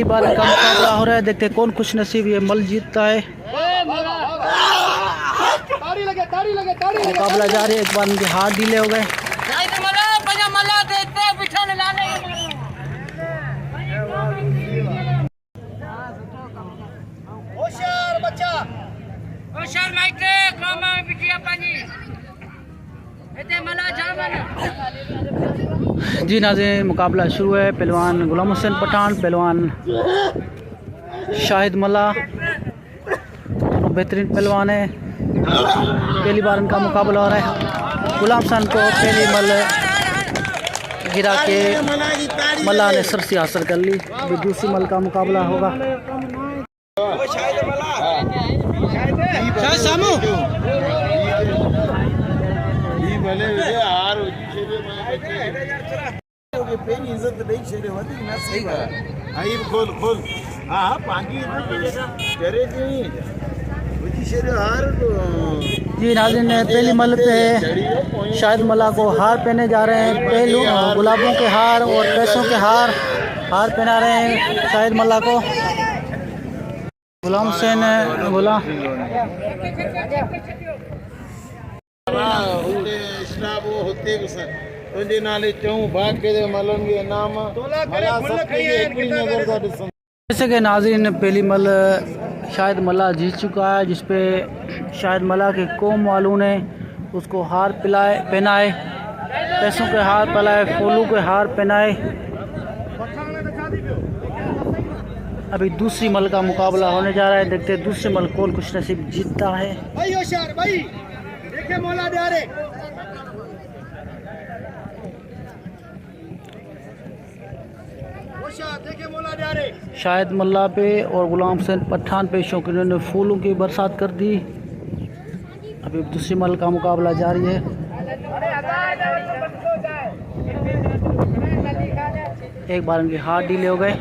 बार का मुकाबला हो रहा है, देखते कौन खुश नसीब ये मल जीतता है। मुकाबला जारी है, एक बार इनके हाथ ढीले हो गए। जी नाज़रीन, मुकाबला शुरू है। पहलवान गुलाम हुसैन पठान, पहलवान शाहिद मल्ला, दोनों बेहतरीन पहलवान है। पहली बार इनका मुकाबला हो रहा है। गुलाम हुसैन को पहली मल गिरा के मल्ला ने सरसी हासिल कर ली। अभी दूसरी मल का मुकाबला होगा। जी नाज़रीन, पहली मल पे शाहिद मल्ला को हार पहने जा रहे हैं। पहलू गुलाबों के हार और पैसों के हार पहना रहे हैं शाहिद मल्ला को। गुलाम हुसैन जैसे कि नाज़रीन, पहली मल शाहिद मल्ला जीत चुका है, जिसपे शाहिद मल्ला के कौम वालों ने उसको हार पहनाए, पैसों के हार पहनाए, फूलों के हार पहनाए। अभी दूसरी मल का मुकाबला होने जा रहा है, देखते हैं दूसरी मल कौन खुश नसीब जीतता है। शाहिद मल्ला पे और गुलाम हुसैन पठान पे शौकीनों ने फूलों की बरसात कर दी। अभी दूसरी मल का मुकाबला जारी है। एक बार इनके हाथ ढीले हो गए।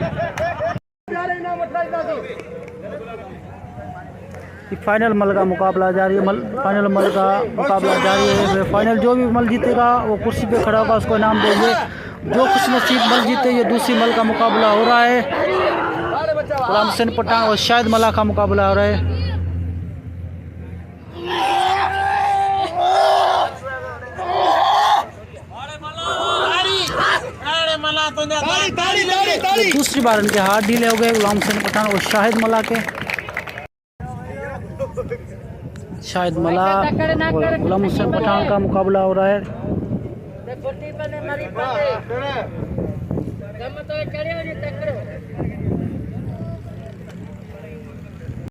फाइनल मल का मुकाबला जारी है। फाइनल मल का मुकाबला जारी है। फाइनल जो भी मल जीतेगा वो कुर्सी पे खड़ा होगा, उसको इनाम देंगे। जो खुश नसीब मल जीते, ये दूसरी मल का मुकाबला हो रहा है। गुलाम हुसैन पठान और शाहिद मल्ला का मुकाबला हो रहा है। दूसरी बार इनके हाथ ढीले हो गए गुलाम हुसैन पठान और शाहिद मल्ला के। शाहिद मल्ला और गुलाम हुसैन पठान का मुकाबला हो रहा है।